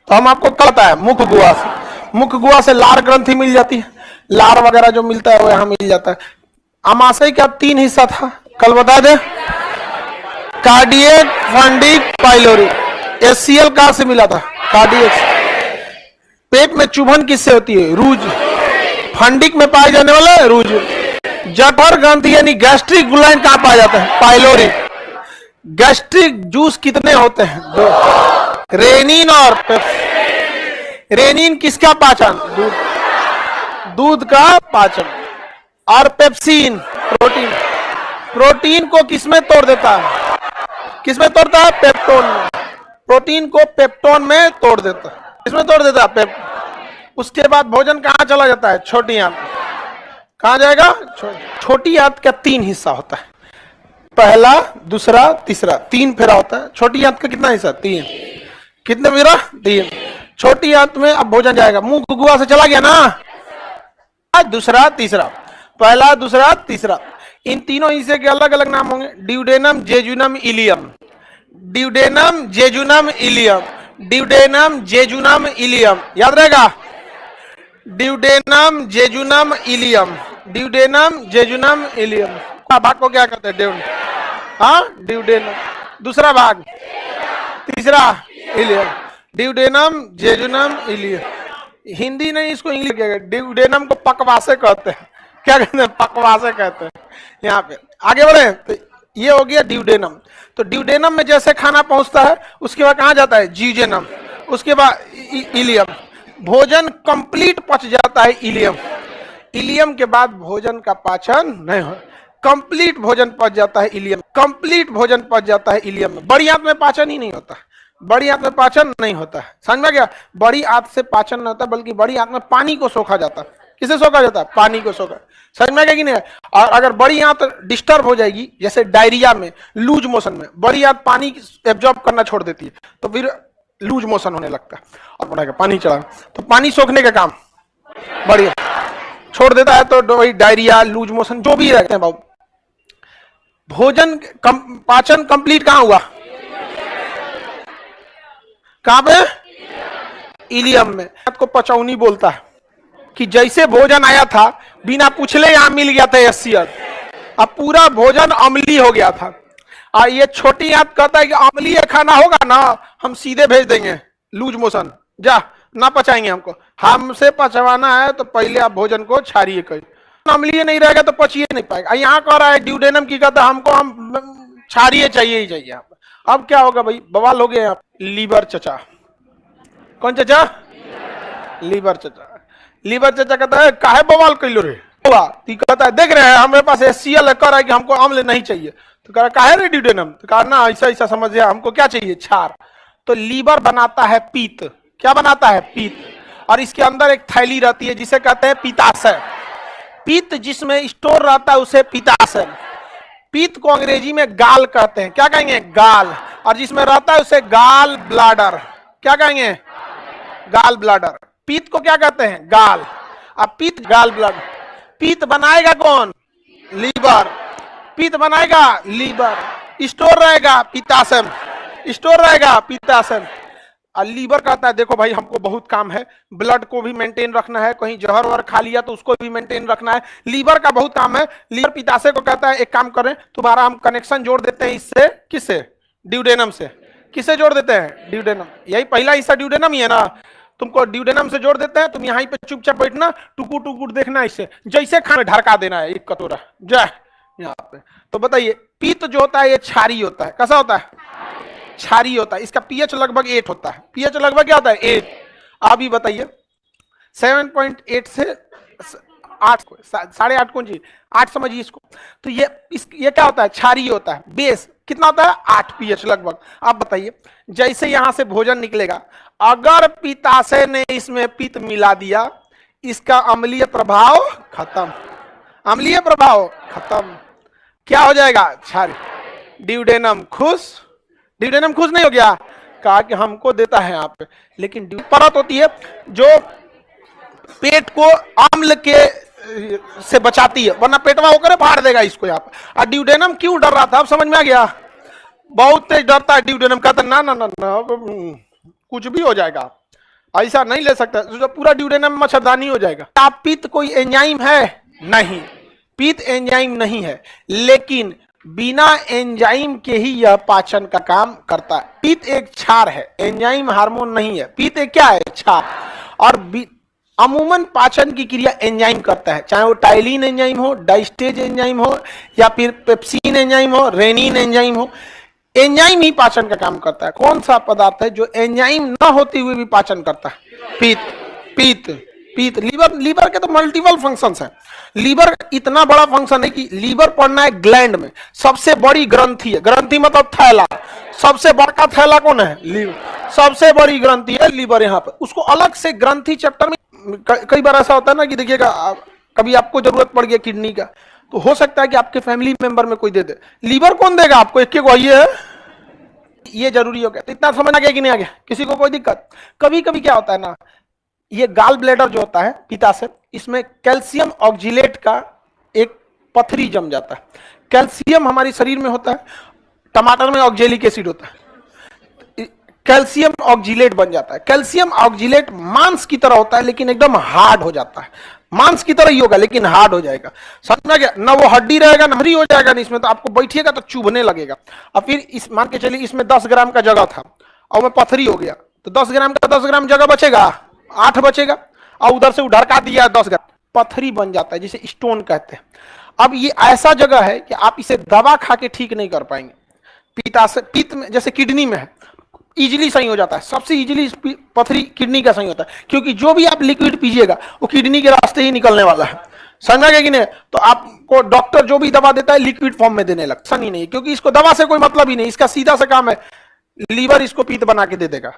तो हम आपको कल बताया मुख गुहा से, मुख गुहा से लार ग्रंथि मिल जाती है, लार वगैरह जो मिलता है वो यहाँ मिल जाता है। आमाशय का 3 हिस्सा था, कल बता दे, कार्डियक, फंडिक, पाइलोरी। एचसीएल कहां से मिला था? कार्डियक। पेट में चुभन किससे होती है? रूज। फंडिक में पाए जाने वाला है रूज। जठर ग्रंथि यानी गैस्ट्रिक ग्लैंड कहां पाया जाता है? पाइलोरी। गैस्ट्रिक जूस कितने होते हैं? 2। रेनिन और पेप्सिन। रेनिन किसका पाचन? दूध का पाचन। और पेप्सिन प्रोटीन। प्रोटीन को किसमें तोड़ देता है? किसमें तोड़ता है? पेप्टोन में। प्रोटीन को पेप्टोन में तोड़ देता है। किसमें तोड़ देता है? उसके बाद भोजन कहां चला जाता है? छोटी आंत। कहां जाएगा? छोटी आंत का 3 हिस्सा होता है, पहला, दूसरा, तीसरा। 3 फेरा होता है। छोटी आंत का कितना हिस्सा? 3। कितने फेरा? 3। छोटी आंत में अब भोजन जाएगा, मुंह गुहा से चला गया ना, दूसरा, तीसरा, पहला, दूसरा, तीसरा। इन तीनों हिस्से के अलग अलग नाम होंगे। Duodenum, jejunum, ileum. Duodenum, jejunum, ileum. Duodenum, jejunum, ileum. याद रहेगा? Duodenum, jejunum, ileum. Duodenum, jejunum, ileum. भाग को क्या कहते हैं? ड्यूडेनम। हाँ, ड्यूडेनम। दूसरा भाग, तीसरा, ileum. Duodenum, jejunum, ileum. Hindi नहीं, इसको इंग्लिश कहते हैं। ड्यूडेनम को पकवासे कहते हैं। क्या कहते हैं? पकवासे कहते हैं। यहाँ पे आगे बढ़े तो ये हो गया ड्यूडेनम। तो ड्यूडेनम में जैसे खाना पहुंचता है उसके बाद कहां जाता है? जीजेनम। उसके बाद इलियम। भोजन कंप्लीट पच जाता है इलियम। इलियम के बाद भोजन का पाचन नहीं हो, कंप्लीट भोजन पच जाता है इलियम। कंप्लीट भोजन पच जाता है इलियम में। बड़ी आंत में पाचन ही नहीं होता, बड़ी आंत में पाचन नहीं होता है। समझ में गया? बड़ी आंत से पाचन नहीं होता, बल्कि बड़ी आंत में पानी को सोखा जाता है। किसे सोखा जाता है? पानी को सोखा। समझ में गया कि नहीं? और अगर बड़ी आंत डिस्टर्ब हो जाएगी, जैसे डायरिया में, लूज मोशन में, बड़ी आंत पानी एब्जॉर्ब करना छोड़ देती है, तो फिर लूज मोशन होने लगता है और बढ़ेगा पानी चढ़ा, तो पानी सोखने का काम बढ़िया छोड़ देता है, तो वही डायरिया, लूज मोशन जो भी रहते हैं। बाबू भोजन पाचन कंप्लीट कहां हुआ? कहां पे? इलियम में। को पचौनी बोलता है कि जैसे भोजन आया था बिना पूछले यहां मिल गया था एचसीएल, अब पूरा भोजन अम्लीय हो गया था। और ये छोटी आंत कहता है कि अम्लीय खाना होगा ना, हम सीधे भेज देंगे लूज मोशन, जा ना पचाएंगे हमको, हमसे पचवाना है तो पहले आप भोजन को छाड़िए। कहीं अम्लीय नहीं रहेगा तो पचिए नहीं पाएगा। यहाँ कह रहा है ड्यूडेनम की कहता है हमको हम छाड़िए चाहिए ही चाहिए। अब क्या होगा भाई? बवाल हो गया। लीवर चचा। कौन चचा? लीवर चचा। लीवर चचा कहता है काहे बवाल कैलो रे? कहता है देख रहे हैं हमारे पास एचसीएल कर रहा है कि हमको अम्ल नहीं चाहिए। तो कह रहा काहे रे ड्यूडेनम? तो कहा ना ऐसा ऐसा समझिए, हमको क्या चाहिए? क्षार। तो लीवर बनाता है पीत। क्या बनाता है? पीत। और इसके अंदर एक थैली रहती है जिसे कहते हैं पित्ताशय। पीत जिसमें स्टोर रहता है उसे पित्ताशय। पीत को अंग्रेजी में गाल कहते हैं। क्या कहेंगे? गाल। और जिसमें रहता है उसे गाल ब्लाडर। क्या कहेंगे? गाल ब्लाडर। पीत को क्या कहते हैं? गाल। अब पीत गाल ब्लाडर। पीत बनाएगा कौन? लीवर। पीत बनाएगा लीवर। स्टोर रहेगा पित्ताशय। स्टोर रहेगा पित्ताशय। और लीवर कहता है देखो भाई हमको बहुत काम है, ब्लड को भी मेंटेन रखना है, कहीं जहर वहर खा लिया तो उसको भी मेंटेन रखना है, लीवर का बहुत काम है। लीवर पित्ताशय को कहता है एक काम करें तुम्हारा हम कनेक्शन जोड़ देते हैं इससे। किससे? ड्यूडेनम से। किससे जोड़ देते हैं? ड्यूडेनम। यही पहला हिस्सा ड्यूडेनम ही है ना, तुमको ड्यूडेनम से जोड़ देते हैं। तुम यहीं पे चुपचाप बैठना, टुकुर टुकुर देखना, इससे जैसे खाने ढरका देना है एक कटोरा जा यहाँ पे। तो बताइए पीत जो होता है ये क्षारी होता है। कैसा होता है? क्षारी होता है। इसका पीएच लगभग 8 होता है। पीएच लगभग क्या होता है? 8। आप ही बताइए 7.8 से 8, 8.5 कौन जी 8 समझिए इसको। तो ये क्या होता है? क्षारी होता है। बेस कितना होता है? 8 पीएच लगभग। आप बताइए जैसे यहां से भोजन निकलेगा, अगर पित्ताशय ने इसमें पित्त मिला दिया, इसका अम्लीय प्रभाव खत्म। अम्लीय प्रभाव खत्म। क्या हो जाएगा? क्षारी। ड्यूडेनम खुश। ड्यूडेनम खुश नहीं हो गया, कहा कि हमको देता है यहाँ पे, लेकिन परत होती है जो पेट को अम्ल के से बचाती है, वरना पेटवा होकर फाड़ देगा इसको यहाँ पे। और ड्यूडेनम क्यों डर रहा था? अब समझ में आ गया। बहुत तेज डरता है ड्यूडेनम। कहता ना ना ना ना कुछ भी हो जाएगा, ऐसा नहीं ले सकता, जो पूरा ड्यूडेनम में मच्छरदानी हो जाएगा। आप पित्त कोई एंजाइम है? नहीं, पित्त एंजाइम नहीं है, लेकिन बिना एंजाइम के ही यह पाचन का काम करता है। पित्त एक क्षार है, एंजाइम हार्मोन नहीं है। पित्त एक क्या है? क्षार। और अमूमन पाचन की क्रिया एंजाइम करता है, चाहे वो टाइलिन एंजाइम हो, डाइस्टेज एंजाइम हो, या फिर पेप्सिन एंजाइम हो, रेनिन एंजाइम हो। एंजाइम ही पाचन का काम करता है। कौन सा पदार्थ है जो एंजाइम ना होते हुए भी पाचन करता है? पित्त। पित्त पित्त लीवर के तो मल्टीपल फंक्शंस हैं। लीवर इतना बड़ा फंक्शन है कि लीवर पड़ना है ग्लैंड में, सबसे बड़ी ग्रंथि है। ग्रंथि मतलब थैला, सबसे बड़ा थैला कौन है? लीवर। सबसे बड़ी ग्रंथि है लीवर यहाँ पे। उसको अलग से ग्रंथि चैप्टर में कई बार ऐसा होता है ना कि देखिएगा, कभी आपको जरूरत पड़ गया किडनी का, तो हो सकता है कि आपके फैमिली मेंबर में कोई दे दे। लीवर कौन देगा आपको? एक को ये है, ये जरूरी हो गया। तो इतना समझ आ गया कि नहीं आ गया? किसी को कोई दिक्कत? कभी कभी क्या होता है ना, ये गाल ब्लैडर जो होता है पित्ताशय, इसमें कैल्शियम ऑक्जिलेट का एक पथरी जम जाता है। कैल्शियम हमारे शरीर में होता है, टमाटर में ऑक्जेलिक एसिड होता है, कैल्शियम ऑक्जिलेट बन जाता है। कैल्शियम ऑक्जिलेट मांस की तरह होता है, लेकिन एकदम हार्ड हो जाता है। मांस की तरह ही होगा लेकिन हार्ड हो जाएगा। समझ में गया ना? वो हड्डी रहेगा ना, हड्डी हो जाएगा नहीं इसमें, तो आपको बैठिएगा तो चुभने लगेगा। और फिर इस मान के चलिए इसमें 10 ग्राम का जगह था और में पथरी हो गया, तो 10 ग्राम का 10 ग्राम जगह बचेगा, 8 बचेगा, और उधर से उधड़का दिया 10 ग्राम, पथरी बन जाता है, जिसे स्टोन कहते हैं। अब ये ऐसा जगह है कि आप इसे दवा खा के ठीक नहीं कर पाएंगे। पित्त में जैसे किडनी में है, इजीली सही हो जाता है, सबसे इजीली पथरी किडनी का सही होता है, क्योंकि जो भी आप लिक्विड पीजिएगा वो किडनी के रास्ते ही निकलने वाला है। समझा गया कि नहीं? तो आपको डॉक्टर जो भी दवा देता है लिक्विड फॉर्म में देने लगता ही नहीं, क्योंकि इसको दवा से कोई मतलब ही नहीं। इसका सीधा सा काम है, लीवर इसको पित्त बना के दे देगा,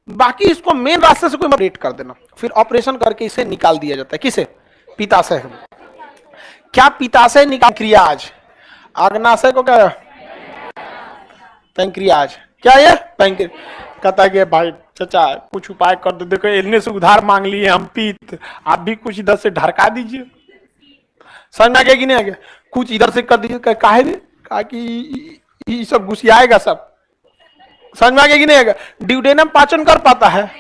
बाकी इसको मेन रास्ते से कोई ऑपरेट कर देना, फिर ऑपरेशन करके इसे निकाल दिया जाता है। किसे? पित्ताशय। क्या पित्ताशय निकाल? पैंक्रियाज। अग्नाशय को क्या? पैंक्रियाज। क्या ये? पैंक्रियाज। कहता है कि भाई चाचा कुछ उपाय कर दो, देखो इतने से उधार मांग लिए हम पित्त, आप भी कुछ इधर से ढरका दीजिए। समझ में आ गया कि नहीं आ गया? कुछ इधर से कर दीजिए। काहे भी? कहा कि ये सब घुसियाएगा सब। समझ में आ गया कि नहीं आ गया? ड्यूडेनम पाचन कर पाता है?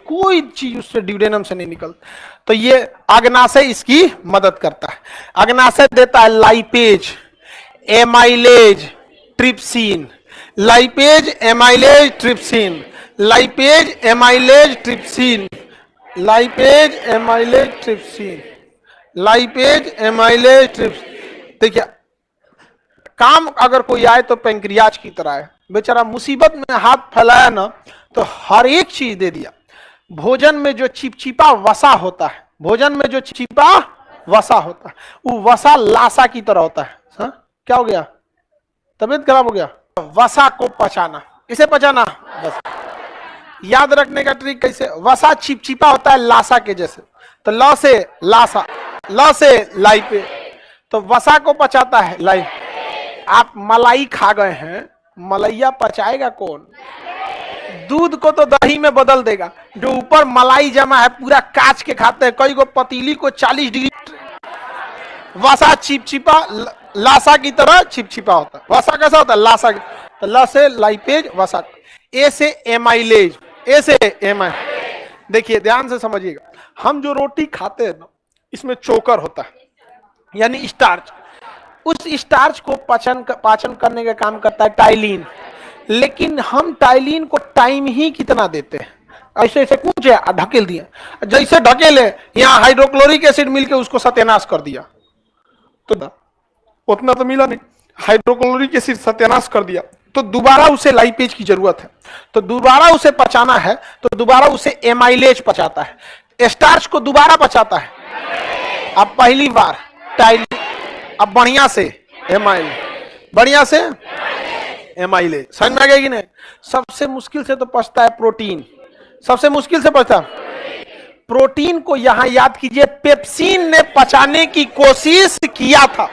कोई चीज उससे ड्यूडेनम से नहीं निकलती। तो ये अग्नाशय इसकी मदद करता है। अग्नाशय देता है lipase, amylase, trypsin. Lipase, amylase, trypsin. Lipase, amylase, trypsin. Lipase, amylase, trypsin. Lipase, amylase, trypsin. देखिए, काम अगर कोई आए तो पैंक्रियाज की तरह है। बेचारा मुसीबत में हाथ फैलाया ना तो हर एक चीज दे दिया। भोजन में जो चिपचिपा वसा होता है, भोजन में जो चिपचिपा वसा होता है, वो वसा लाशा की तरह होता है। क्या हो गया? तबीयत खराब हो गया? वसा को पचाना। इसे पचाना बस याद रखने का ट्रिक कैसे? वसा चिपचिपा होता है लाशा के जैसे, तो ल से लाशा, ल से लाइपे, तो वसा को पचाता है लाई। आप मलाई खा गए हैं, मलैया पचाएगा कौन? दूध को तो दही में बदल देगा। जो ऊपर मलाई जमा है पूरा काच के खाते हैं, कई गो पतीली को 40 डिग्री। वसा चिपचिपा लाशा की तरह चिपचिपा होता है। वसा कैसा होता है? लाशा। तो ल से लाइपेज, वसा। ए से एमाइलेज, ए से एमाइल। देखिए ध्यान से समझिएगा, हम जो रोटी खाते हैं ना, इसमें चोकर होता है, यानी स्टार्च। उस स्टार्च को पाचन करने का काम करता है टाइलिन। लेकिन हम टाइलिन को टाइम ही कितना देते हैं? ऐसे ऐसे कुछ ढकेल दिया, जैसे ढकेले यहाँ हाइड्रोक्लोरिक एसिड मिलके उसको सत्यानाश कर दिया, तो उतना तो मिला नहीं। हाइड्रोक्लोरिक एसिड सत्यानाश कर दिया, तो दोबारा उसे लाइपेज की जरूरत है, तो दोबारा उसे पचाना है, तो दोबारा उसे एमाइलेज पचाता है। स्टार्च को दोबारा पचाता है। अब पहली बार टाइलिन, अब बढ़िया से एमाइलेज, बढ़िया से एमाइलेज। समझ में आ गया कि नहीं? सबसे मुश्किल से तो पचता है प्रोटीन, सबसे मुश्किल से पचता। प्रोटीन को यहां याद कीजिए, पेप्सिन ने पचाने की कोशिश किया था।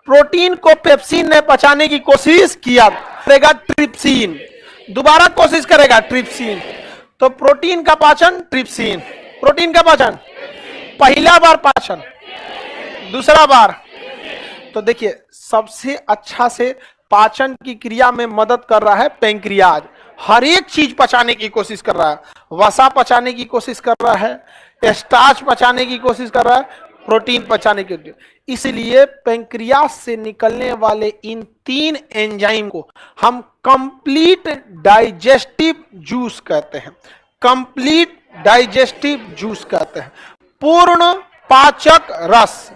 प्रोटीन को पेप्सिन ने पचाने की कोशिश किया, करेगा ट्रिप्सिन, दोबारा कोशिश करेगा ट्रिप्सिन। तो प्रोटीन का पाचन ट्रिप्सिन, प्रोटीन का पाचन पहला बार पाचन, दूसरा बार। तो देखिए सबसे अच्छा से पाचन की क्रिया में मदद कर रहा है पैंक्रियाज। हर एक चीज पचाने की कोशिश कर रहा है, वसा पचाने की कोशिश कर रहा है, स्टार्च पचाने की कोशिश कर रहा है, प्रोटीन पचाने की। इसलिए पेंक्रियास से निकलने वाले इन 3 एंजाइम को हम कंप्लीट डाइजेस्टिव जूस कहते हैं। कंप्लीट डाइजेस्टिव जूस कहते हैं। पूर्ण पाचक रस,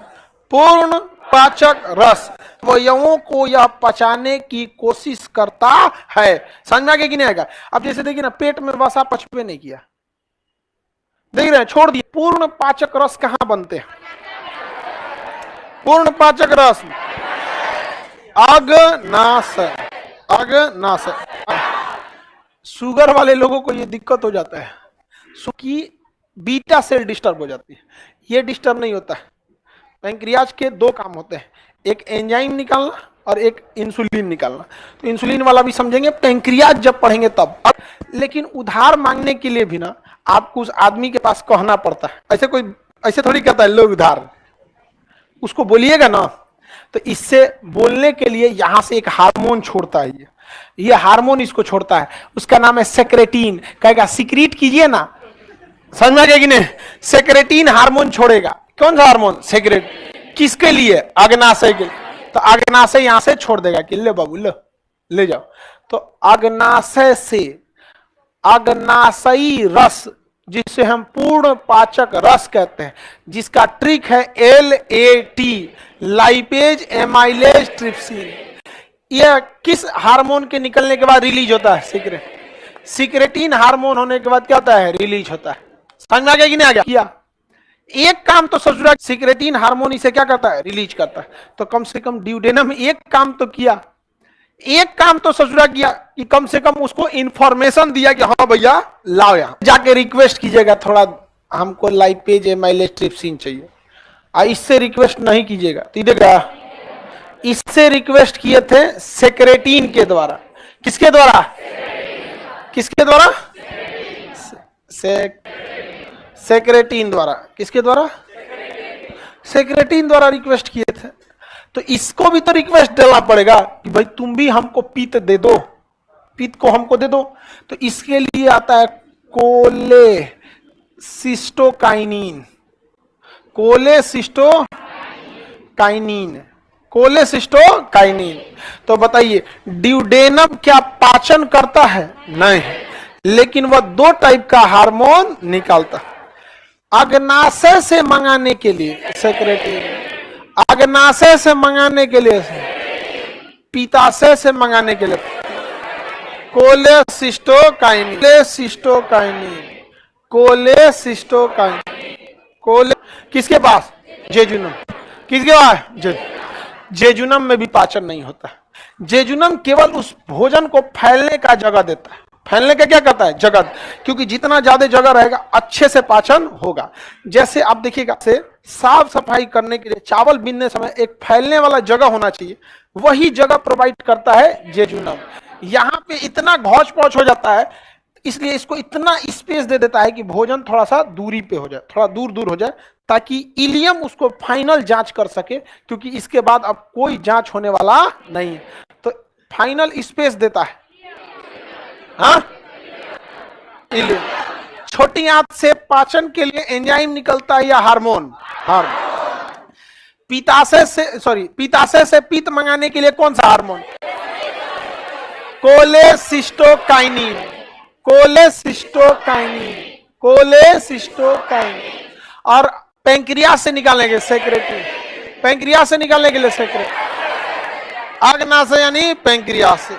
पूर्ण पाचक रस अवयवों को यह पचाने की कोशिश करता है। समझ में आ गया कि नहीं आएगा? अब जैसे देखिए ना, पेट में वसा पचपे नहीं किया, देख रहे हैं, छोड़ दिए। पूर्ण पाचक रस कहां बनते हैं? पूर्ण पाचक रस अग्नाशय, अग्नाशय। शुगर वाले लोगों को ये दिक्कत हो जाता है कि बीटा सेल डिस्टर्ब हो जाती है, ये डिस्टर्ब नहीं होता है। पैंक्रियाज के 2 काम होते हैं, एक एंजाइम निकालना और एक इंसुलिन निकालना। तो इंसुलिन वाला भी समझेंगे पैंक्रियाज जब पढ़ेंगे तब। लेकिन उधार मांगने के लिए भी ना आपको उस आदमी के पास कहना पड़ता है। ऐसे कोई ऐसे थोड़ी कहता है लो उधार, उसको बोलिएगा ना। तो इससे बोलने के लिए यहां से एक हार्मोन छोड़ता है, ये हार्मोन इसको छोड़ता है, उसका नाम है सेक्रेटिन। कहेगा सिक्रीट कीजिए ना, समझ में आ गया कि नहीं? सेक्रेटिन हार्मोन छोड़ेगा। कौन सा हार्मोन? सेक्रेट। किसके लिए? अग्नाशय के लिए। तो अग्नाशय यहां से छोड़ देगा कि ले बाबू लो, ले जाओ। तो अग्नाशय से अग्नाशयी रस, जिसे हम पूर्ण पाचक रस कहते हैं, जिसका ट्रिक है LAT, लाइपेज एमाइलेज ट्रिप्सिन। यह किस हार्मोन के निकलने के बाद रिलीज होता है? सिक्रेटिन हार्मोन होने के बाद क्या होता है? रिलीज होता है। समझ में आ गया कि नहीं आ गया? किया एक काम तो ससुरा, सिक्रेटिन हार्मोन इसे क्या करता है? रिलीज करता है। तो कम से कम ड्यूडेनम एक काम तो किया, एक काम तो ससुरा किया कि कम से कम उसको इंफॉर्मेशन दिया कि हाँ भैया लाओ, यहां जाके रिक्वेस्ट कीजिएगा थोड़ा हमको लाइपेज एमाइलेज ट्रिप्सिन चाहिए। इससे रिक्वेस्ट नहीं कीजिएगा तो देखा, इससे रिक्वेस्ट किए थे सेक्रेटिन के द्वारा। किसके द्वारा? किसके द्वारा? सेक्रेटिन द्वारा। किसके द्वारा? सेक्रेटिन द्वारा रिक्वेस्ट किए थे। तो इसको भी तो रिक्वेस्ट देना पड़ेगा कि भाई तुम भी हमको पित्त दे दो, पित्त को हमको दे दो। तो इसके लिए आता है कोलेसिस्टोकाइनिन, कोलेसिस्टोकाइनिन, कोलेसिस्टोकाइनिन। तो बताइए ड्यूडेनम क्या पाचन करता है? नहीं, लेकिन वह 2 टाइप का हार्मोन निकालता है। अग्नाशय से मंगाने के लिए सेक्रेटिन, अग्नाशय से मंगाने के लिए, पित्ताशय से मंगाने के लिए कोलेसिस्टोकाइनिन, कोलेसिस्टोकाइनिन। किसके पास? जेजुनम। किसके पास? जेजुनम में भी पाचन नहीं होता। जेजुनम केवल उस भोजन को फैलने का जगह देता है। फैलने का क्या करता है? जगह। क्योंकि जितना ज्यादा जगह रहेगा अच्छे से पाचन होगा। जैसे आप देखिएगा, से साफ सफाई करने के लिए चावल बीनने समय एक फैलने वाला जगह होना चाहिए, वही जगह प्रोवाइड करता है जेजुनम। यहाँ पे इतना घौच पौच हो जाता है, इसलिए इसको इतना स्पेस दे देता है कि भोजन थोड़ा सा दूरी पे हो जाए, थोड़ा दूर दूर हो जाए, ताकि इलियम उसको फाइनल जांच कर सके। क्योंकि इसके बाद अब कोई जांच होने वाला नहीं है, तो फाइनल स्पेस देता है। हाँ, इलियम। छोटी आंत से पाचन के लिए एंजाइम निकलता है या हार्मोन? हार्मोन। पित्ताशय से पित्त मंगाने के लिए कौन सा हार्मोन? Cholecystokinin, cholecystokinin. और पैंक्रियास से निकालने के लिए सेक्रेटिन, पैंक्रियास से निकालने के लिए सेक्रेटिन। अग्नाशय यानी पैंक्रियास से।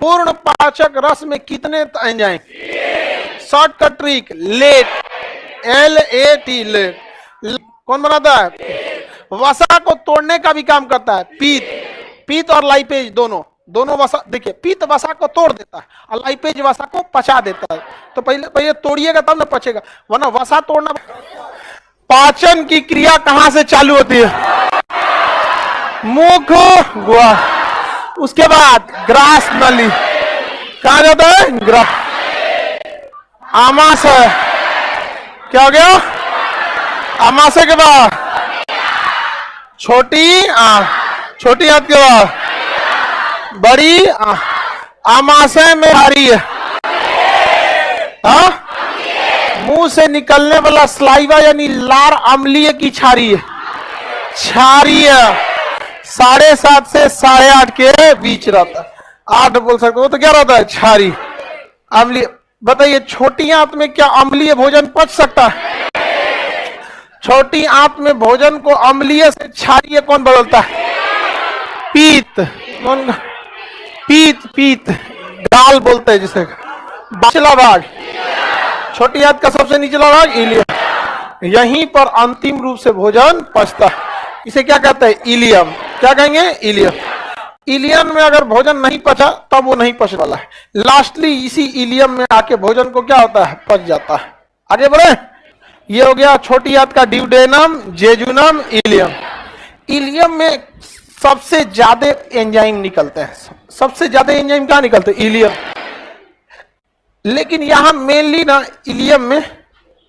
पूर्ण पाचक रस में कितने enzyme? Shortcut trick, let, LAT, let. कौन बनाता है? वसा को तोड़ने का भी काम करता है पित्त और लाइपेज दोनों वसा। देखिए पित्त वसा को तोड़ देता है और लाइपेज वसा को पचा देता है। तो पहले तोड़िएगा तब ना पचेगा, वरना वसा तोड़ना। पाचन की क्रिया कहां से चालू होती है? मुख, गुहा, उसके बाद ग्रास नली। कहा जाता है? ग्रास। आमाशय। क्या हो गया? आमाशय के बाद छोटी आंत के बाद बड़ी आमाशय में भारी है। हाँ, मुंह से निकलने वाला सलाइवा यानी लार अम्लीय की क्षारीय, क्षारीय 7:30 से 8:30 के बीच रहता है। 8 बोल सकते हो तो क्या रहता है? क्षारीय अम्लीय। बताइए छोटी आंत में क्या अम्लीय भोजन पच सकता है? छोटी आंत में भोजन को अम्लीय से क्षारीय कौन बदलता है? पीत। कौन? पीत। पीत गाल बोलते हैं जिसे, निचला भाग, छोटी आंत का सबसे निचला भाग इलियम। यहीं पर अंतिम रूप से भोजन पचता है। इसे क्या कहते हैं? इलियम। क्या कहेंगे? इलियम। इलियम में अगर भोजन नहीं पचा तब वो नहीं पचने वाला है। लास्टली इसी इलियम में आके भोजन को क्या होता है? पच जाता है। आगे बढ़े। ये हो गया छोटी आंत का ड्यूडेनम, जेजुनम, इलियम। इलियम में सबसे ज्यादा एंजाइम निकलते हैं। सबसे ज्यादा एंजाइम कहां निकलते हैं? इलियम। लेकिन यहां मेनली ना इलियम में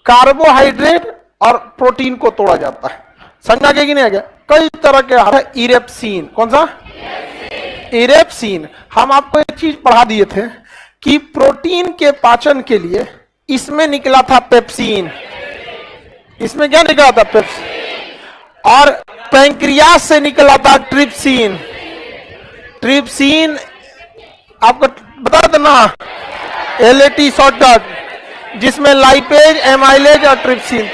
कार्बोहाइड्रेट और प्रोटीन को तोड़ा जाता है। समझा गया कि नहीं आ गया? कई तरह के इरेप्सिन। कौन सा? इरेप्सिन। हम आपको एक चीज पढ़ा दिए थे कि प्रोटीन के पाचन के लिए इसमें निकला था पेप्सिन। इसमें क्या निकला था? पेप्सिन। और पैंक्रियास से निकला था ट्रिप्सिन। ट्रिप्सिन आपको बता देना, LAT शॉर्टकट, जिसमें लाइपेज, एमाइलेज और ट्रिप्सिन।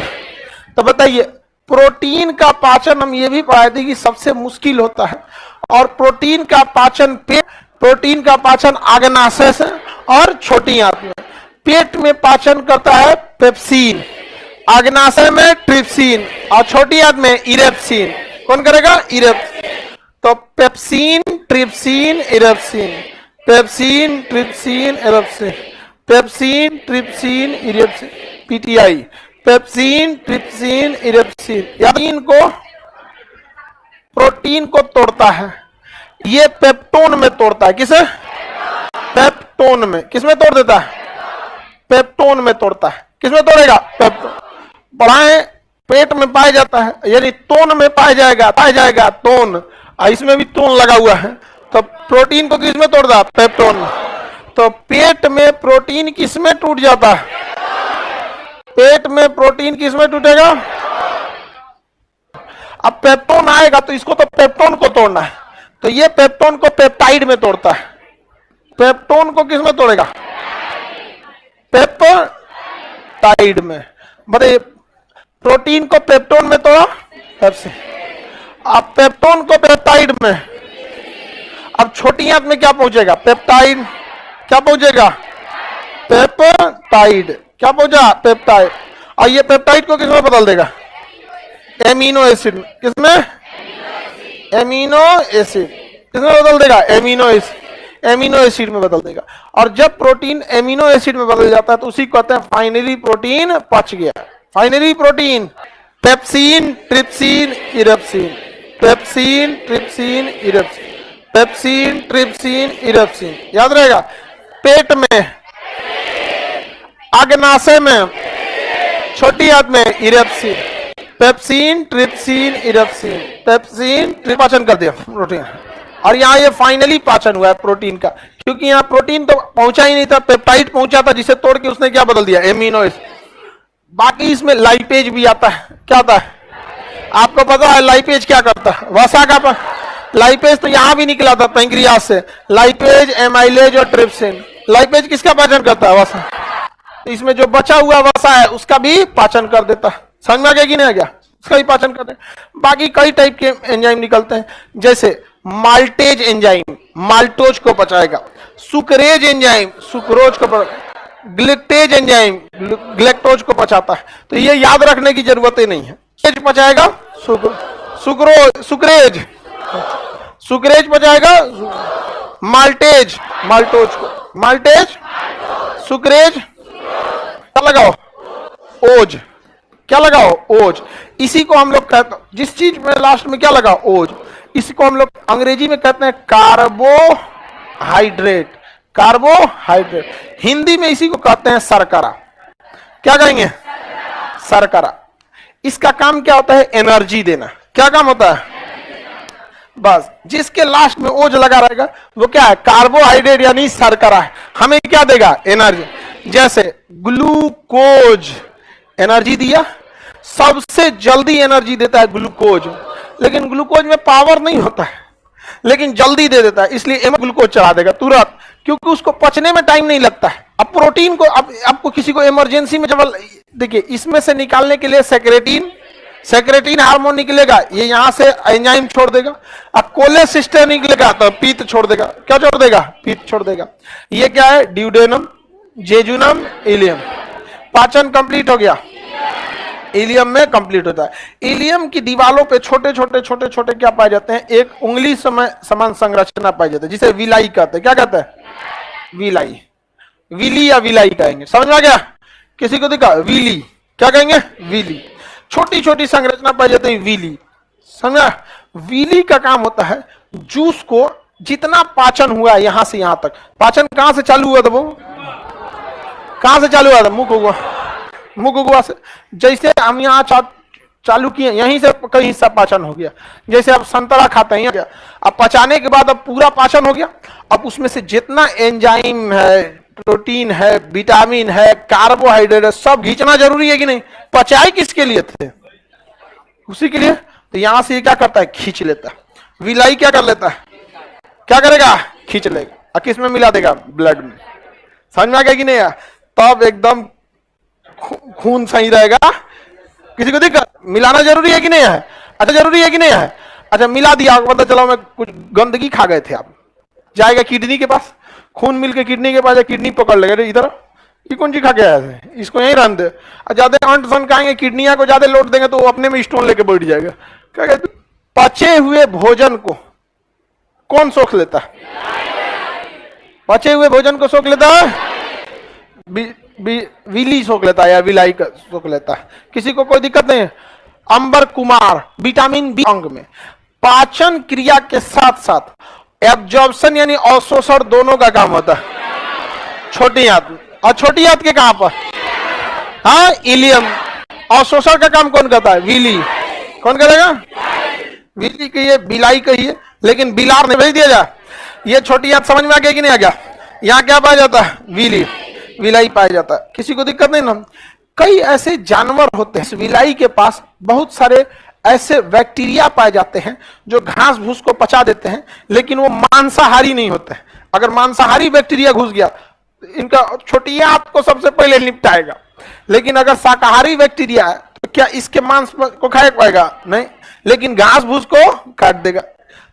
तो बताइए प्रोटीन का पाचन हम ये भी पढ़ाए थे कि सबसे मुश्किल होता है। और प्रोटीन का पाचन पेट, प्रोटीन का पाचन आग्नाशय से और छोटी आंत में। पेट में पाचन करता है पेप्सिन, आग्नाशय में ट्रिप्सिन और छोटी आंत में इरेप्सिन। कौन करेगा? इरेप्सिन। तो pepsin, trypsin, erepsin, pepsin, trypsin, erepsin, pepsin, trypsin, erepsin, PTI, pepsin, trypsin, erepsin. यानी इनको प्रोटीन को तोड़ता है। ये पेप्टोन में तोड़ता है। किसे? पेप्टोन में। किसमें तोड़ देता है? पेप्टोन में तोड़ता है। किसमें तोड़ेगा? पेप्टोन। बढ़ाएं, पेट में पाया जाता है, यानी तोन में पाया जाएगा तोन। इसमें भी तोन लगा हुआ है। तो प्रोटीन को किसमें तोड़ता है? पेप्टोन में। तो पेट में प्रोटीन किसमें टूट जाता है? पेट में प्रोटीन किसमें टूटेगा? अब पेप्टोन आएगा तो इसको तो पेप्टोन को तोड़ना है। तो ये पेप्टोन को पेप्टाइड में तोड़ता है। पेप्टोन को किसमें तोड़ेगा? पेप्टाइड में। बताइए प्रोटीन को पेप्टोन में तोड़ा, पेप्सिन। अब पेप्टोन को पेप्टाइड में। अब छोटी आंत में क्या पहुंचेगा? पेप्टाइड। क्या पहुंचेगा? पेप्टाइड। क्या पहुंचा? पेप्टाइड। और ये पेप्टाइड को किसमें बदल देगा? एमिनो एसिड में। किसमें? Amino acid. किसमें बदल देगा? Amino acid. एमिनो एसिड में बदल देगा। और जब प्रोटीन एमिनो एसिड में बदल जाता है तो उसी को कहते हैं फाइनली प्रोटीन पच गया। Finally protein pepsin, trypsin, erepsin, pepsin, trypsin, erepsin, pepsin, trypsin, erepsin. याद रहेगा। पेट में, आग्नाशय में, छोटी आंत में erepsin, pepsin, trypsin, erepsin, pepsin, पाचन कर दिया प्रोटीन। और यहाँ ये फाइनली पाचन हुआ है प्रोटीन का, क्योंकि यहाँ प्रोटीन तो पहुंचा ही नहीं था, पेप्टाइड पहुंचा था, जिसे तोड़ के उसने क्या बदल दिया? Amino acid. बाकी इसमें लाइपेज भी आता है। क्या आता है? आपको पता है लाइपेज क्या करता है? वसा का लाइपेज तो यहां भी निकला था पैंक्रियास से। लाइपेज, एमाइलेज और ट्रिप्सिन। लाइपेज किसका पाचन करता है? वसा। इसमें जो बचा हुआ वसा है उसका भी पाचन कर देता है। समझ में आ गया कि नहीं आ गया? उसका भी पाचन करते हैं। बाकी कई टाइप के एंजाइम निकलते हैं, जैसे माल्टेज एंजाइम माल्टोज को पचाएगा, सुक्रेज एंजाइम सुक्रोज को, ग्लिक्टेज एंजाइम ग्लेक्टोज को पचाता है। तो ये याद रखने की जरूरत ही नहीं है। पचाएगा सुक्रोज, सुक्रेज, सुक्रेज पचाएगा माल्टेज, माल्टोज को, माल्टेज, सुक्रेज, क्या लगाओ? ओज। क्या लगाओ? ओज। इसी को हम लोग कहते हैं, जिस चीज में लास्ट में क्या लगा? ओज। इसी को हम लोग अंग्रेजी में कहते हैं कार्बोहाइड्रेट। कार्बोहाइड्रेट। हिंदी में इसी को कहते हैं शर्करा। क्या कहेंगे? शर्करा। इसका काम क्या होता है? एनर्जी देना। क्या काम होता है? बस जिसके लास्ट में ओज लगा रहेगा वो क्या है? कार्बोहाइड्रेट यानी शर्करा है। हमें क्या देगा? एनर्जी। जैसे ग्लूकोज एनर्जी दिया, सबसे जल्दी एनर्जी देता है ग्लूकोज, लेकिन ग्लूकोज में पावर नहीं होता है, लेकिन जल्दी दे देता है, इसलिए ग्लूकोज चढ़ा देगा तुरंत, क्योंकि उसको पचने में टाइम नहीं लगता है। अब प्रोटीन को आपको किसी को इमरजेंसी में जब देखिए, इसमें से निकालने के लिए सेक्रेटिन हार्मोन निकलेगा, ये यहां से एंजाइम छोड़ देगा। अब कोलेसिस्टर निकलेगा तो पीत छोड़ देगा। क्या छोड़ देगा? पीत छोड़ देगा। ये क्या है? Duodenum, jejunum, ileum. पाचन कंप्लीट हो गया, इलियम में कंप्लीट होता है। इलियम की दीवारों पे छोटे छोटे क्या पाए जाते हैं? एक उंगली समान संरचना पाई जाती है, जिसे विलाई कहते हैं। क्या कहते हैं? विलाई, विली या विलाई कहेंगे। समझ में आ गया? किसी को दिखा? विली, क्या कहेंगे? विली। छोटी छोटी संरचना पाई जाती है, विली। समझा? विली का काम होता है जूस को जितना पाचन हुआ यहां से यहां तक, पाचन कहां से चालू हुआ था? वो कहां से चालू हुआ था? मुख हुआ से। जैसे हम यहाँ चालू किए, यहीं से कई हिस्सा पाचन हो गया। जैसे आप संतरा खाते हैं, गया अब पचाने के बाद अब पूरा पाचन हो गया। अब उसमें से जितना एंजाइम है, प्रोटीन है, विटामिन है, कार्बोहाइड्रेट है, सब खींचना जरूरी है कि नहीं? पचाए किसके लिए थे? उसी के लिए। तो यहां से ये क्या करता है? खींच लेता है। विलाई क्या कर लेता है? क्या करेगा? खींच लेगा। और किस में मिला देगा? ब्लड में। समझ में आ गया कि नहीं? तब एकदम खून सही रहेगा। किसी को दिक्कत? मिलाना जरूरी है कि नहीं है? अच्छा, जरूरी है कि नहीं है? अच्छा, मिला दिया, पता चला मैं कुछ गंदगी खा गए थे, आप जाएगा किडनी के पास, खून मिलके किडनी के पास, किडनी पकड़ लेगा, इधर ये कौन सी खा के आया थे, इसको यहीं रहने दे। ज्यादा अंट सन खाएंगे, किडनिया को ज्यादा लोड देंगे तो वो अपने में स्टोन लेके बैठ जाएगा। क्या कहते? पचे हुए भोजन को कौन सोख लेता है? पचे हुए भोजन को सोख लेता है, विली सोख लेता है या विलाई का सोख लेता है। किसी को कोई दिक्कत नहीं है? अंबर कुमार, विटामिन बी अंग में पाचन क्रिया के साथ साथ एब्जॉर्प्शन यानी अवशोषण दोनों का काम होता है। छोटी आंत, और छोटी आंत के कहां पर? हाँ, इलियम। अवशोषण का काम कौन करता है? विली। कौन करेगा? विली कहिए, बिलाई कहिए, लेकिन बिलार नहीं भेज दिया जा। ये छोटी आंत समझ में आ गया कि नहीं आ गया? यहाँ क्या पाया जाता है? विली, विलाई पाया जाता है। किसी को दिक्कत नहीं ना? कई ऐसे जानवर होते हैं, इस विलाई के पास बहुत सारे ऐसे बैक्टीरिया पाए जाते हैं जो घास भूस को पचा देते हैं, लेकिन वो मांसाहारी नहीं होते हैं। अगर मांसाहारी बैक्टीरिया घुस गया, इनका छोटी आंत को सबसे पहले निपटाएगा, लेकिन अगर शाकाहारी बैक्टीरिया है तो क्या इसके मांस को खा पाएगा? नहीं, लेकिन घास भूस को काट देगा।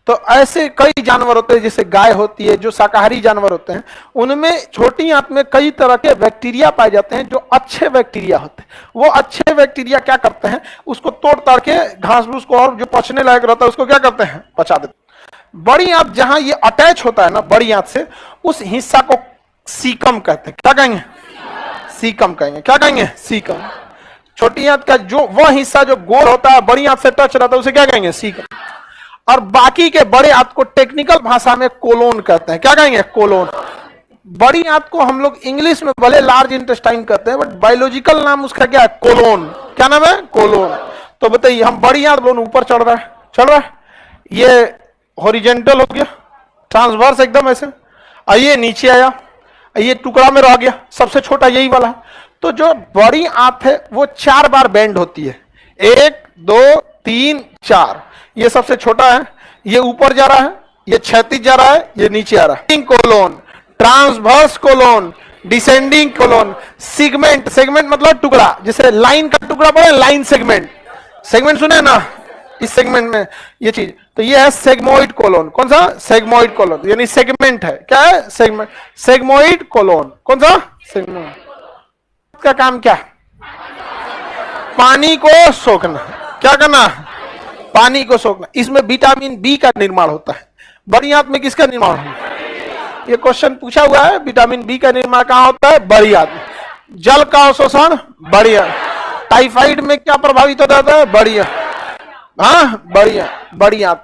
तो ऐसे कई जानवर होते हैं, जैसे गाय होती है, जो शाकाहारी जानवर होते हैं, उनमें छोटी आंत में कई तरह के बैक्टीरिया पाए जाते हैं जो अच्छे बैक्टीरिया होते हैं। वो अच्छे बैक्टीरिया क्या करते हैं? उसको तोड़ ताड़ के घास भूस को, और जो पचने लायक रहता है उसको क्या करते हैं? पचा देते हैं। बड़ी आंत जहां ये अटैच होता है ना बड़ी आंत से, उस हिस्सा को सीकम कहते हैं। क्या कहेंगे? सीकम कहेंगे। क्या कहेंगे? सीकम। छोटी आंत का जो वह हिस्सा जो गोल होता है, बड़ी आंत से टच रहता है, उसे क्या कहेंगे? सीकम। और बाकी के बड़े आंत को टेक्निकल भाषा में कोलोन कहते हैं। क्या कहेंगे? कोलोन। बड़ी आंत को हम लोग इंग्लिश में भले लार्ज इंटेस्टाइन कहते हैं, बट बायोलॉजिकल नाम उसका क्या है? कोलोन। क्या नाम है? कोलोन। तो बताइए, हम बड़ी आंत बोलो ऊपर चढ़ रहा है, ये हॉरिजेंटल हो गया, ट्रांसवर्स एकदम ऐसे, और ये नीचे आया, ये टुकड़ा में रह गया, सबसे छोटा यही वाला। तो जो बड़ी आंत है वो 4 बार बेंड होती है। 1 2 3 4। ये सबसे छोटा है, ये ऊपर जा रहा है, ये क्षैतिज जा रहा है, ये नीचे आ रहा है। Colon, transverse colon, descending colon, segment. Segment मतलब टुकड़ा, जैसे लाइन का टुकड़ा बोले, लाइन सेगमेंट। सेगमेंट सुने ना? इस सेगमेंट में ये चीज, तो ये है सेगमोइड कोलोन। कौन सा? सेगमोइड कोलोन, यानी सेगमेंट है। क्या है? Segment, sigmoid colon. कौन सा? सेगमेंट। का काम क्या? पानी को सोखना। क्या करना? पानी को सोखना। इसमें विटामिन बी का निर्माण होता है। बड़ी आंत में किसका निर्माण होता है? ये क्वेश्चन पूछा हुआ है। विटामिन बी का निर्माण कहां होता है? बड़ी आंत में। जल का अवशोषण बड़ी आंत। टाइफाइड में क्या प्रभावित हो जाता है? बड़ी आंत। हाँ, बड़ी आंत।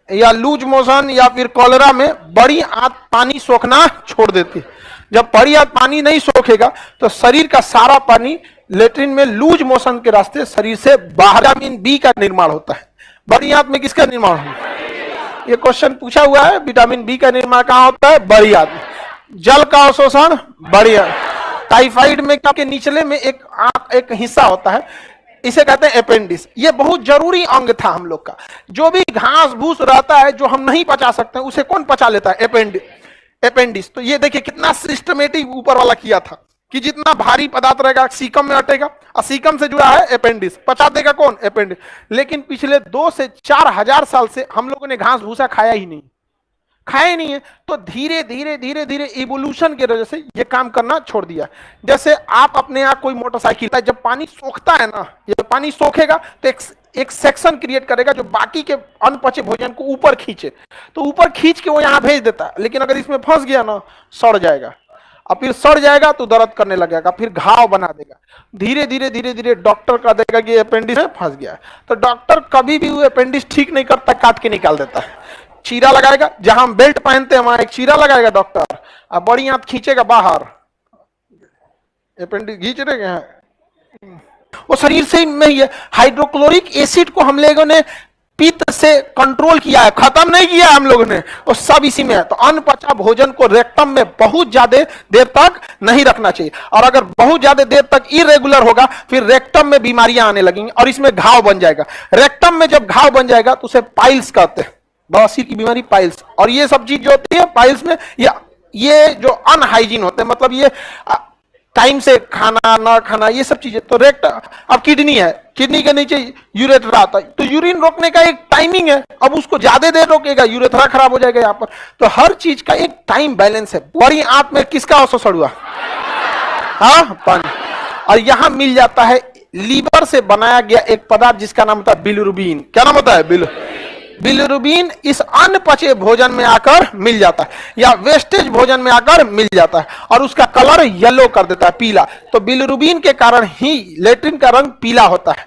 या लूज मोशन या फिर कॉलेरा में बड़ी आंत पानी सोखना छोड़ देती है। जब बड़ी आंत पानी नहीं सोखेगा तो शरीर का सारा पानी लेट्रिन में लूज मोशन के रास्ते शरीर से बाहर विटामिन बी का निर्माण होता है। बड़ी आंत में किसका निर्माण होता है? ये क्वेश्चन पूछा हुआ है। विटामिन बी का निर्माण कहां होता है? बड़ी आंत में। जल का अवशोषण बढ़िया। टाइफाइड में क्या के निचले में एक हिस्सा होता है, इसे कहते हैं अपेंडिस। ये बहुत जरूरी अंग था हम लोग का। जो भी घास भूस रहता है जो हम नहीं पचा सकते उसे कौन पचा लेता है? अपेंडिस। तो ये देखिए कितना सिस्टमेटिक ऊपर वाला किया था कि जितना भारी पदार्थ रहेगा सीकम में अटेगा, और सीकम से जुड़ा है अपेंडिस, पचा देगा कौन? अपेंडिस। लेकिन पिछले 2 से 4 हजार साल से हम लोगों ने घास भूसा खाया ही नहीं है। तो धीरे धीरे इवोल्यूशन की वजह से ये काम करना छोड़ दिया। जैसे आप अपने यहाँ कोई मोटरसाइकिल, जब पानी सोखता है ना, ये पानी सोखेगा तो एक सेक्शन क्रिएट करेगा जो बाकी के अनपचे भोजन को ऊपर खींचे, तो ऊपर खींच के वो यहाँ भेज देता है। लेकिन अगर इसमें फंस गया ना, सड़ जाएगा, और फिर सड़ जाएगा तो दर्द करने लगेगा, फिर घाव बना देगा। धीरे धीरे डॉक्टर कह देगा कि अपेंडिस में फंस गया है। तो डॉक्टर कभी भी वो अपेंडिस ठीक नहीं करता, काट के निकाल देता है। चीरा लगाएगा, जहां हम बेल्ट पहनते हैं वहां एक चीरा लगाएगा डॉक्टर, और बड़ी हाथ खींचेगा बाहर, अपेंडिस खींच रहे हैं। वो शरीर से में ही है। हाइड्रोक्लोरिक एसिड को हम लोगों ने पित्त से कंट्रोल किया है, खत्म नहीं किया हम लोगों ने, वो सब इसी में है। तो अनपचा भोजन को रेक्टम में बहुत ज्यादा देर तक नहीं रखना चाहिए, और अगर बहुत ज्यादा देर तक इरेगुलर होगा फिर रेक्टम में बीमारियां आने लगेंगी और इसमें घाव बन जाएगा। रेक्टम में जब घाव बन जाएगा तो उसे पाइल्स कहते हैं, बवासीर की बीमारी पाइल्स। और ये सब चीज जो होती है पाइल्स में, ये जो अनहाइजीन होते हैं, मतलब ये टाइम से खाना ना खाना, ये सब चीजें। तो रेक्ट, अब किडनी है, किडनी के नीचे यूरेथ्रा आता है, तो यूरिन रोकने का एक टाइमिंग है। अब उसको ज्यादा देर रोकेगा, यूरेथ्रा खराब हो जाएगा यहाँ पर। तो हर चीज का एक टाइम बैलेंस है। बड़ी आंत में किसका अवशोषण हुआ? हाँ, पानी। और यहां मिल जाता है लीवर से बनाया गया एक पदार्थ जिसका नाम होता है बिलिरुबिन। क्या नाम होता है? बिलिरुबिन इस अनपचे भोजन में आकर मिल जाता है, या वेस्टेज भोजन में आकर मिल जाता है, और उसका कलर येलो कर देता है, पीला। तो बिलिरुबिन के कारण ही लेट्रिन का रंग पीला होता है,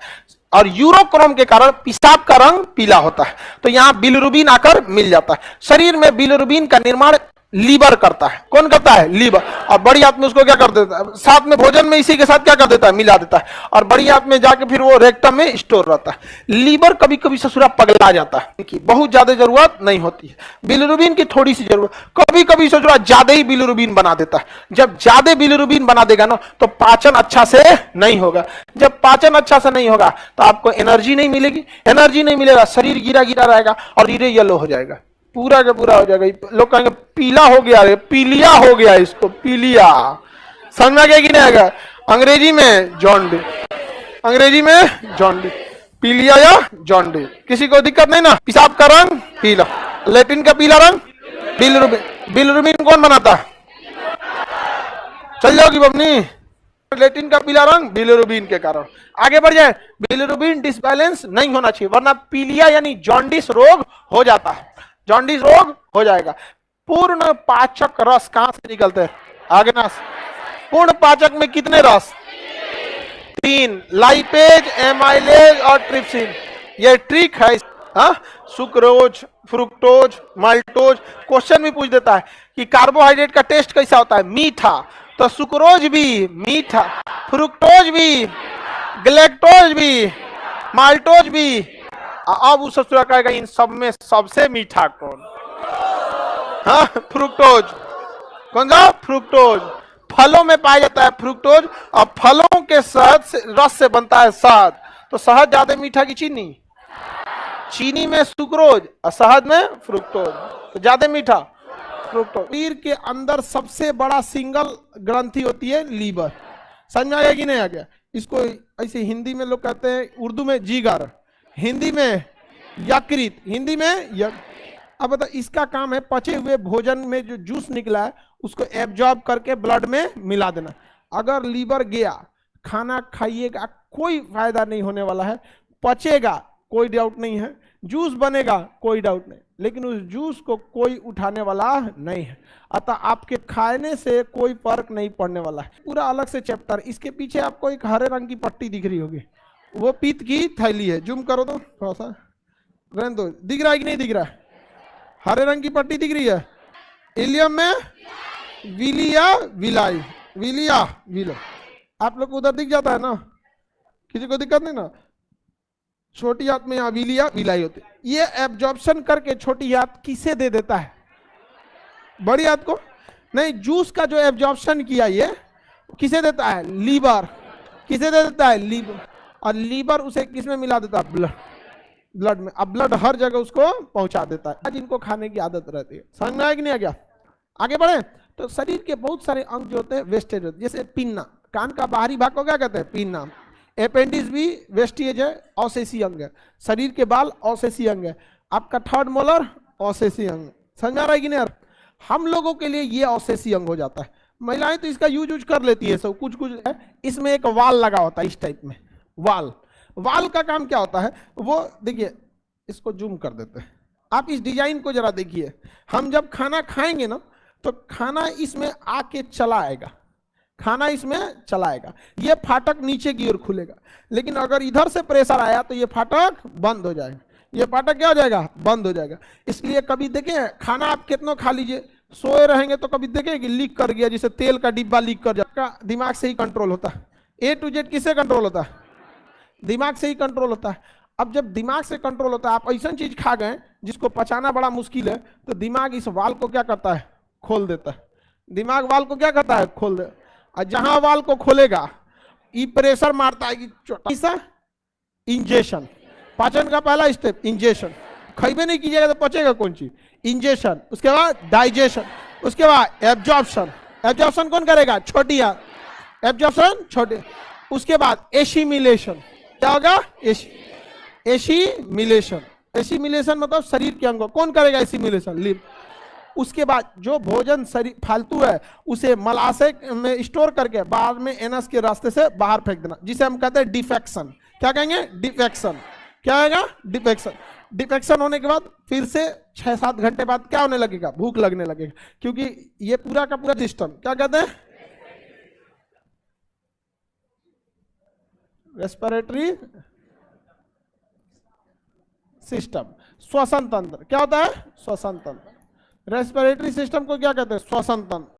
और यूरोक्रोम के कारण पेशाब का रंग पीला होता है। तो यहां बिलिरुबिन आकर मिल जाता है। शरीर में बिलिरुबिन का निर्माण लीवर करता है। कौन करता है? लीवर। और बड़ी आंत में उसको क्या कर देता है? साथ में भोजन में इसी के साथ क्या कर देता है? मिला देता है, और बड़ी आंत में जाके फिर वो रेक्टम में स्टोर रहता है। लीवर कभी कभी ससुरा पगला जाता है, बहुत ज्यादा जरूरत नहीं होती है बिलिरुबिन की, थोड़ी सी जरूरत। कभी कभी ससुरा ज्यादा ही बिलिरुबिन बना देता है। जब ज्यादा बिलिरुबिन बना देगा ना तो पाचन अच्छा से नहीं होगा। जब पाचन अच्छा से नहीं होगा तो आपको एनर्जी नहीं मिलेगी, एनर्जी नहीं मिलेगा, शरीर गिरा गिरा रहेगा और धीरे येलो हो जाएगा, पूरा का पूरा हो जाएगा। लोग कहेंगे पीला हो गया, रे पीलिया हो गया, इसको पीलिया। समझ में आ गया कि नहीं आएगा? अंग्रेजी में जॉन्डिस, अंग्रेजी में जॉन्डिस, पीलिया या जॉन्डिस। किसी को दिक्कत नहीं ना? पेशाब का रंग पीला, लेटिन का पीला रंग बिलिरुबिन। बिलिरुबिन कौन बनाता है? चल जाओगी बमनी। लेटिन का पीला रंग बिलिरुबिन के कारण। आगे बढ़ जाए, बिलिरुबिन डिसबैलेंस नहीं होना चाहिए, वरना पीलिया यानी जॉन्डिस रोग हो जाता है, जॉन्डिस रोग हो जाएगा। पूर्ण पाचक रस कहां से निकलते हैं? आगे ना। पूर्ण पाचक में कितने रस? 3, लाइपेज, एमाइलेज और ट्रिप्सिन। ये ट्रिक है। हाँ, सुक्रोज, फ्रुक्टोज, माल्टोज। क्वेश्चन भी पूछ देता है कि कार्बोहाइड्रेट का टेस्ट कैसा होता है? मीठा। तो सुक्रोज भी मीठा, फ्रुक्टोज भी, ग्लैक्टोज भी, माल्टोज भी। अब उस ससुरा कहेगा इन सब में सबसे मीठा कौन? हाँ, फ्रुक्टोज। कौन सा? फ्रुक्टोज। फलों में पाया जाता है फ्रुक्टोज, और फलों के शहद से, रस से बनता है शहद। तो शहद ज्यादा मीठा की चीनी? चीनी में सुक्रोज और शहद में फ्रुक्टोज, तो ज्यादा मीठा फ्रुक्टोज। शरीर के अंदर सबसे बड़ा सिंगल ग्रंथि होती है लीवर। समझ में आ गया कि नहीं आ गया? इसको ऐसे हिंदी में लोग कहते हैं, उर्दू में जिगर, हिंदी में यकृत, हिंदी में अब बता, इसका काम है पचे हुए भोजन में जो जूस निकला है उसको एब्जॉर्ब करके ब्लड में मिला देना। अगर लीवर गया, खाना खाइएगा कोई फायदा नहीं होने वाला है, पचेगा कोई डाउट नहीं है, जूस बनेगा कोई डाउट नहीं, लेकिन उस जूस को कोई उठाने वाला नहीं है। अतः आपके खाने से कोई फर्क नहीं पड़ने वाला है। पूरा अलग से चैप्टर। इसके पीछे आपको एक हरे रंग की पट्टी दिख रही होगी, वो पित्त की थैली है। जूम करो तो थोड़ा सा, रहने दो। दिख रहा है कि नहीं दिख रहा है? हरे रंग की पट्टी दिख रही है। इलियम में विलिया विलाई, विलिया विलो। आप लोग को उधर दिख जाता है ना? किसी को दिक्कत नहीं ना? छोटी हाथ में यहाँ विलिया विलाई होती है। ये एब्जॉर्प्शन करके छोटी हाथ किसे दे देता है? बड़ी हाथ को। नहीं, जूस का जो एब्जॉर्प्शन किया ये किसे देता है? लीवर। किसे दे देता है? लीवर। और लीवर उसे किसमें मिला देता है? ब्लड। ब्लड में। अब ब्लड हर जगह उसको पहुंचा देता है। आज इनको खाने की आदत रहती है। समझ में आया कि नहीं आ गया? आगे बढ़े। तो शरीर के बहुत सारे अंग जो होते हैं वेस्टेज होते हैं, जैसे पिन्ना, कान का बाहरी भाग को क्या कहते हैं? पिन्ना। अपेंडिक्स भी वेस्टेज है, अवशेषी अंग है। शरीर के बाल अवशेषी अंग है। आपका थर्ड मोलर अवशेषी अंग। समझ में आ रहा है कि नहीं यार? हम लोगों के लिए ये अवशेषी अंग हो जाता है। महिलाएं तो इसका यूज कर लेती है सब कुछ कुछ है। इसमें एक वाल लगा होता है इस टाइप में, वाल। वाल का काम क्या होता है? वो देखिए, इसको जूम कर देते हैं, आप इस डिजाइन को जरा देखिए। हम जब खाना खाएंगे ना, तो खाना इसमें आके चला आएगा, खाना इसमें चला आएगा। ये फाटक नीचे की ओर खुलेगा, लेकिन अगर इधर से प्रेशर आया तो ये फाटक बंद हो जाएगा। ये फाटक क्या हो जाएगा? बंद हो जाएगा। इसलिए कभी देखें, खाना आप कितना खा लीजिए, सोए रहेंगे तो कभी देखें कि लीक कर गया, जैसे तेल का डिब्बा लीक कर जाएगा। दिमाग से ही कंट्रोल होता है। A to Z किससे कंट्रोल होता है? दिमाग से ही कंट्रोल होता है। अब जब दिमाग से कंट्रोल होता है, आप ऐसा चीज खा गए जिसको पचाना बड़ा मुश्किल है, तो दिमाग इस वाल को क्या करता है? खोल देता है। दिमाग वाल को क्या करता है? खोल दे। और जहां वाल को खोलेगा, ये प्रेशर मारता है कि छोटा सा इंजेक्शन। पाचन का पहला स्टेप इंजेक्शन। खइबे नहीं कीजिएगा तो पचेगा कौन चीज? इंजेक्शन। उसके बाद डाइजेशन, उसके बाद एब्जॉर्प्शन। एब्जॉर्प्शन कौन करेगा? छोटी आंत। एब्जॉर्प्शन छोटे। उसके बाद एसिमिलेशन। क्या होगा? एसिमिलेशन। एसिमिलेशन मतलब शरीर के अंगों। कौन करेगा एसिमिलेशन? लिव। उसके बाद जो भोजन शरीर फालतू है उसे मलाशय में स्टोर करके बाद में एनस के रास्ते से बाहर फेंक देना, जिसे हम कहते हैं डिफेक्शन। क्या कहेंगे? डिफेक्शन। क्या आएगा? डिफेक्शन। डिफेक्शन होने के बाद फिर से 6-7 घंटे बाद क्या होने लगेगा? भूख लगने लगेगा, क्योंकि ये पूरा का पूरा सिस्टम क्या कहते हैं? रेस्पिरेटरी सिस्टम, श्वसन तंत्र। क्या होता है? श्वसन तंत्र। रेस्पिरेटरी सिस्टम को क्या कहते हैं? श्वसन तंत्र।